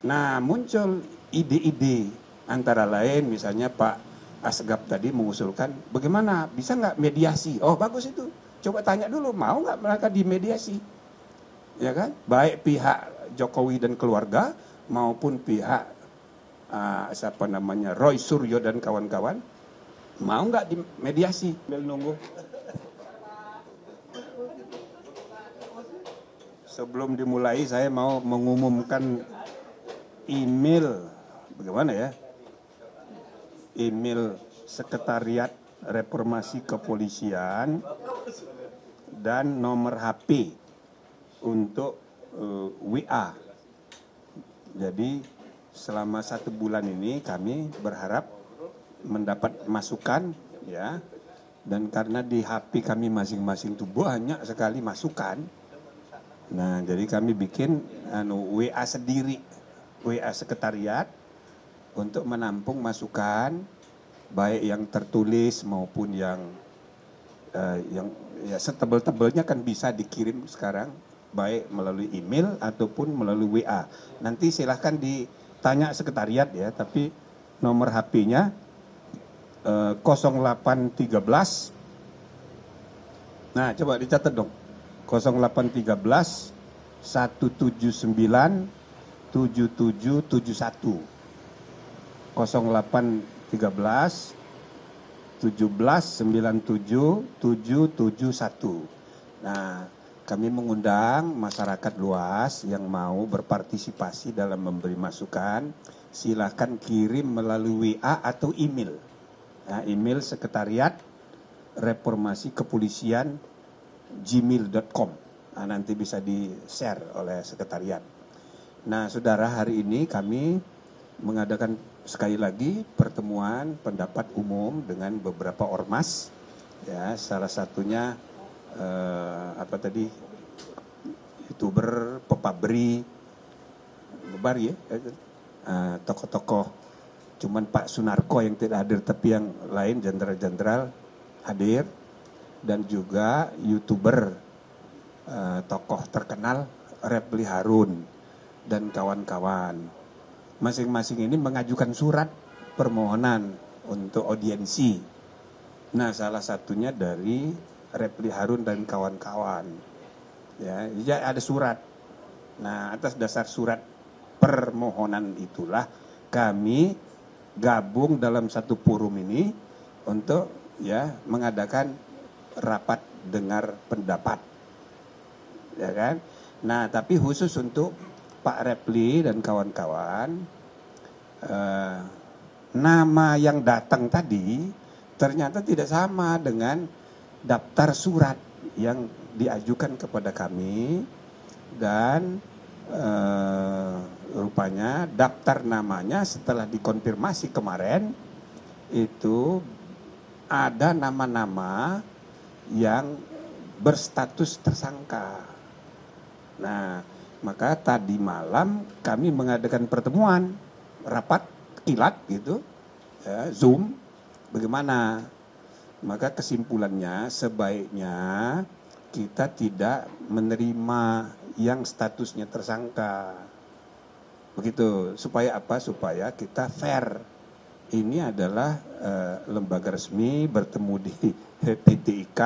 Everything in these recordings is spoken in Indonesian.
Nah, muncul ide-ide antara lain misalnya Pak Asgab tadi mengusulkan bagaimana bisa nggak mediasi? Oh bagus itu, coba tanya dulu mau nggak mereka dimediasi, ya kan? Baik pihak Jokowi dan keluarga maupun pihak siapa namanya Roy Suryo dan kawan-kawan mau nggak dimediasi? Sambil nunggu. Sebelum dimulai saya mau mengumumkan email, bagaimana ya? Email Sekretariat Reformasi Kepolisian dan nomor HP untuk WA. Jadi selama 1 bulan ini kami berharap mendapat masukan ya. Dan karena di HP kami masing-masing itu banyak sekali masukan. Nah, jadi kami bikin WA sendiri, WA sekretariat untuk menampung masukan baik yang tertulis maupun yang ya setebel-tebelnya kan bisa dikirim sekarang baik melalui email ataupun melalui WA. Nanti silahkan ditanya sekretariat ya, tapi nomor HP-nya 0813. Nah, coba dicatat dong. 0813 179 7771. 0813 1797 771. Nah, kami mengundang masyarakat luas yang mau berpartisipasi dalam memberi masukan, silahkan kirim melalui WA atau email. Nah, email Sekretariat Reformasi Kepolisian gmail.com. Nah, nanti bisa di-share oleh sekretariat. Nah, saudara, hari ini kami mengadakan sekali lagi pertemuan pendapat umum dengan beberapa ormas. Ya, salah satunya YouTuber, pepabri, bebar ya, tokoh-tokoh. Cuman Pak Sunarko yang tidak hadir, tapi yang lain jenderal-jenderal hadir. Dan juga YouTuber, tokoh terkenal Refli Harun dan kawan-kawan. Masing-masing ini mengajukan surat permohonan untuk audiensi. Nah, salah satunya dari Refli Harun dan kawan-kawan. Ya, ada surat. Nah, atas dasar surat permohonan itulah kami gabung dalam satu forum ini untuk ya mengadakan rapat dengar pendapat, ya kan? Nah, tapi khusus untuk Pak Refli dan kawan-kawan, nama yang datang tadi ternyata tidak sama dengan daftar surat yang diajukan kepada kami dan rupanya daftar namanya setelah dikonfirmasi kemarin itu ada nama-nama yang berstatus tersangka. Nah, maka tadi malam kami mengadakan pertemuan rapat kilat gitu, ya, Zoom. Bagaimana? Maka kesimpulannya sebaiknya kita tidak menerima yang statusnya tersangka. Begitu. Supaya apa? Supaya kita fair. Ini adalah lembaga resmi bertemu di PTIK,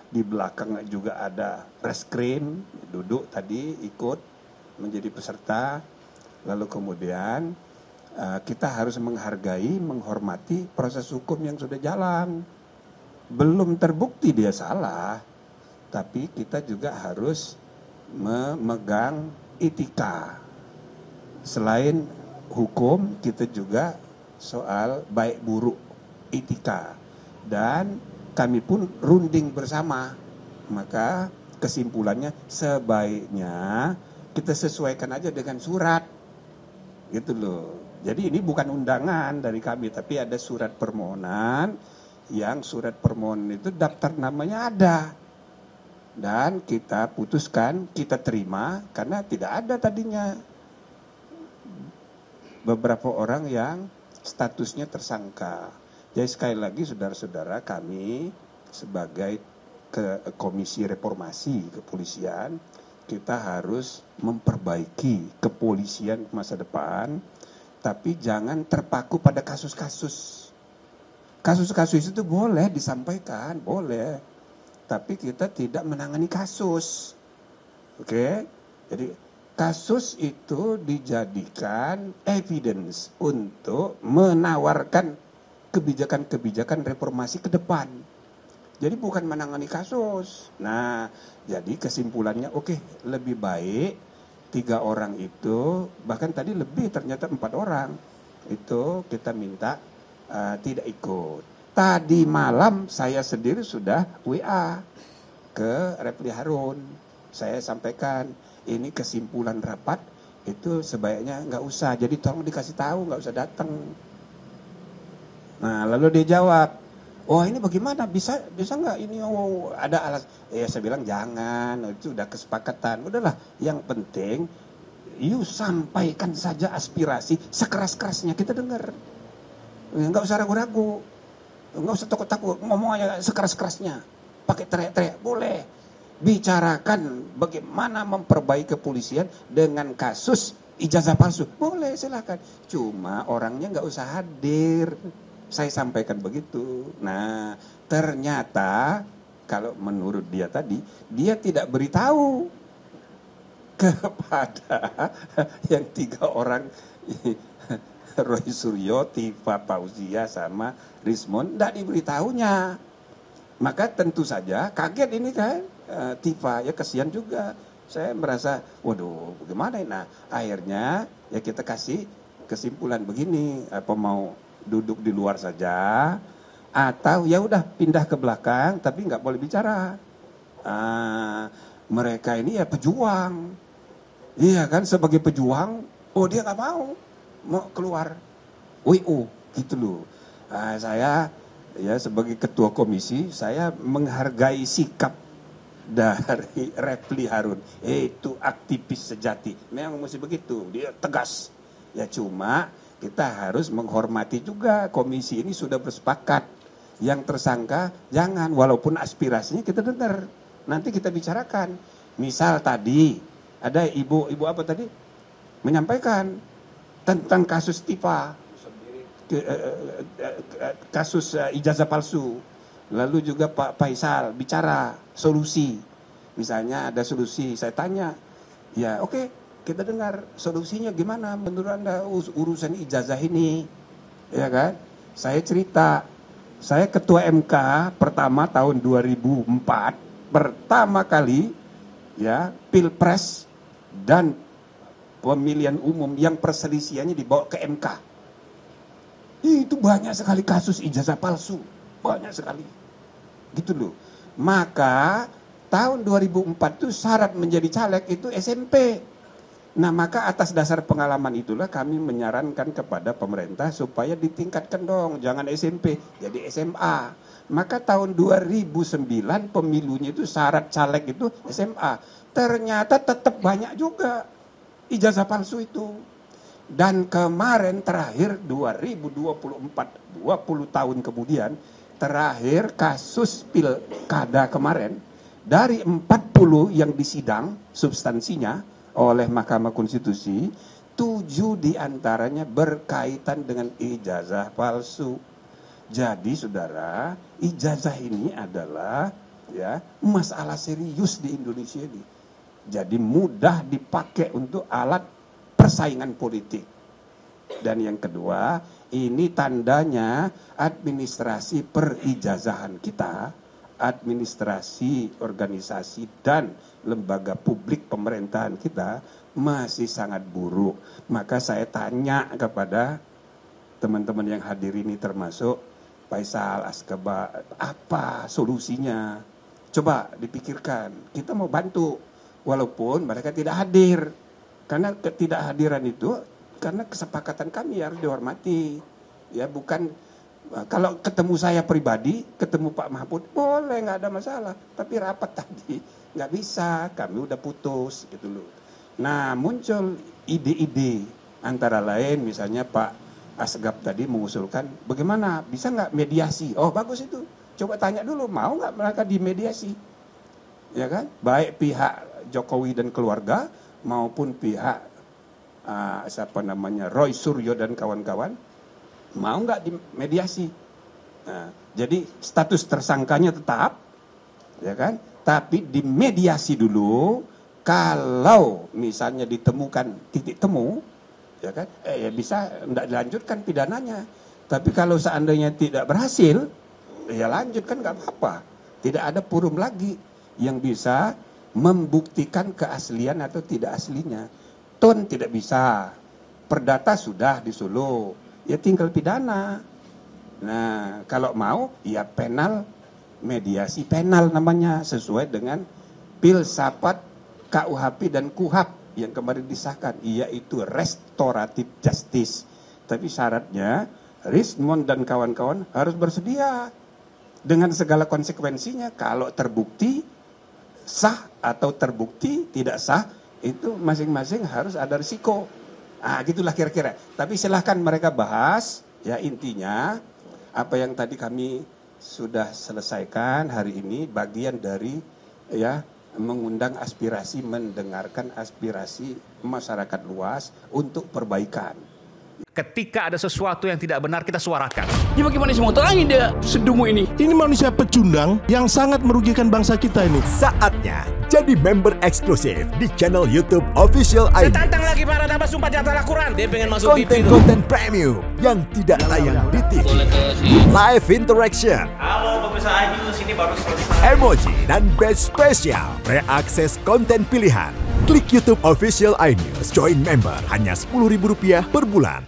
di belakang juga ada reskrim, duduk tadi ikut menjadi peserta. Lalu kemudian kita harus menghargai, menghormati proses hukum yang sudah jalan. Belum terbukti dia salah, tapi kita juga harus memegang etika. Selain hukum, kita juga soal baik buruk etika. Dan kami pun runding bersama. Maka kesimpulannya sebaiknya kita sesuaikan aja dengan surat. Gitu loh. Jadi ini bukan undangan dari kami, tapi ada surat permohonan, yang surat permohonan itu daftar namanya ada. Dan kita putuskan, kita terima, karena tidak ada tadinya beberapa orang yang statusnya tersangka. Jadi sekali lagi saudara-saudara, kami sebagai Komisi Reformasi Kepolisian kita harus memperbaiki kepolisian masa depan, tapi jangan terpaku pada kasus-kasus. Kasus-kasus itu boleh disampaikan, boleh, tapi kita tidak menangani kasus. Oke? Jadi kasus itu dijadikan evidence untuk menawarkan kebijakan-kebijakan reformasi ke depan. Jadi bukan menangani kasus. Nah, jadi kesimpulannya oke, lebih baik 3 orang itu, bahkan tadi lebih ternyata 4 orang itu kita minta tidak ikut. Tadi malam saya sendiri sudah WA ke Refli Harun. Saya sampaikan ini kesimpulan rapat itu sebaiknya nggak usah. Jadi tolong dikasih tahu, nggak usah datang. Nah, lalu dia jawab, oh ini bagaimana, bisa nggak ini, oh ada alas. Ya saya bilang jangan, itu udah kesepakatan. Udahlah, yang penting you sampaikan saja aspirasi sekeras-kerasnya, kita dengar. Nggak usah ragu-ragu, nggak usah takut-takut, ngomong aja sekeras-kerasnya, pakai teriak-teriak boleh. Bicarakan bagaimana memperbaiki kepolisian dengan kasus ijazah palsu, boleh silakan. Cuma orangnya nggak usah hadir. Saya sampaikan begitu. Nah, ternyata kalau menurut dia tadi, dia tidak beritahu kepada yang 3 orang, Roy Suryo, Tifa Fauzia sama Rismon, tidak diberitahunya. Maka tentu saja kaget ini kan, Tifa, ya kasihan juga. Saya merasa, waduh bagaimana ini. Nah, akhirnya ya kita kasih kesimpulan begini, apa mau duduk di luar saja, atau ya udah pindah ke belakang tapi nggak boleh bicara. Mereka ini ya pejuang, iya kan, sebagai pejuang, oh dia nggak mau keluar WO gitu loh. Saya ya sebagai ketua komisi, saya menghargai sikap dari Refli Harun, itu aktivis sejati, memang mesti begitu, dia tegas. Ya cuma kita harus menghormati juga, komisi ini sudah bersepakat, yang tersangka jangan, walaupun aspirasinya kita dengar, nanti kita bicarakan. Misal tadi ada ibu apa tadi menyampaikan tentang kasus Tifa, kasus ijazah palsu, lalu juga Pak Faisal bicara solusi, misalnya ada solusi, saya tanya, ya oke, kita dengar solusinya gimana menurut Anda urusan ijazah ini, ya kan? Saya cerita, saya ketua MK pertama tahun 2004, pertama kali ya Pilpres dan pemilihan umum yang perselisihannya dibawa ke MK. Itu banyak sekali kasus ijazah palsu, banyak sekali. Gitu loh. Maka tahun 2004 itu syarat menjadi caleg itu SMP. Nah, maka atas dasar pengalaman itulah kami menyarankan kepada pemerintah supaya ditingkatkan dong, jangan SMP, jadi SMA. Maka tahun 2009 pemilunya itu syarat caleg itu SMA. Ternyata tetap banyak juga ijazah palsu itu. Dan kemarin terakhir 2024, 20 tahun kemudian, terakhir kasus pilkada kemarin, dari 40 yang disidang substansinya oleh Mahkamah Konstitusi, 7 diantaranya berkaitan dengan ijazah palsu. Jadi saudara, ijazah ini adalah ya masalah serius di Indonesia ini. Jadi mudah dipakai untuk alat persaingan politik. Dan yang kedua, ini tandanya administrasi perijazahan kita, administrasi organisasi dan lembaga publik pemerintahan kita masih sangat buruk. Maka saya tanya kepada teman-teman yang hadir ini termasuk Faisal, Askaba, apa solusinya? Coba dipikirkan, kita mau bantu walaupun mereka tidak hadir. Karena ketidakhadiran itu karena kesepakatan kami harus dihormati. Ya bukan, kalau ketemu saya pribadi, ketemu Pak Mahfud, boleh, nggak ada masalah. Tapi rapat tadi nggak bisa, kami udah putus gitu loh. Nah muncul ide-ide, antara lain misalnya Pak Asgab tadi mengusulkan, bagaimana bisa nggak mediasi? Oh bagus itu, coba tanya dulu mau nggak mereka dimediasi, ya kan? Baik pihak Pak Jokowi dan keluarga maupun pihak Roy Suryo dan kawan-kawan mau nggak dimediasi. Nah, jadi status tersangkanya tetap, ya kan? Tapi dimediasi dulu. Kalau misalnya ditemukan titik temu, ya kan? Ya bisa tidak dilanjutkan pidananya. Tapi kalau seandainya tidak berhasil, ya lanjutkan nggak apa-apa. Tidak ada forum lagi yang bisa membuktikan keaslian atau tidak aslinya. Ton tidak bisa, perdata sudah di Solo, ya tinggal pidana. Nah, kalau mau, ya penal, mediasi penal namanya, sesuai dengan filsafat KUHP dan KUHAP yang kemarin disahkan, yaitu restoratif justice. Tapi syaratnya, Rismond dan kawan-kawan harus bersedia dengan segala konsekuensinya. Kalau terbukti sah atau terbukti tidak sah, itu masing-masing harus ada risiko. Gitulah kira-kira. Tapi silahkan mereka bahas, ya intinya apa yang tadi kami sudah selesaikan hari ini, bagian dari ya mengundang aspirasi, mendengarkan aspirasi masyarakat luas untuk perbaikan. Ketika ada sesuatu yang tidak benar, kita suarakan. Ya bagaimana semua terangin dia sedungu ini? Ini manusia pecundang yang sangat merugikan bangsa kita ini. Saatnya jadi member eksklusif di channel YouTube Official iNews. Tantang lagi para tambah sumpah di atas Al-Quran. Dia pengen masuk TV. Konten premium yang tidak tayang di TV. Live interaction. Halo pemirsa iNews, ini baru selesai. Emoji dan badge spesial. Reakses konten pilihan. Klik YouTube Official iNews. Join member hanya Rp10.000 per bulan.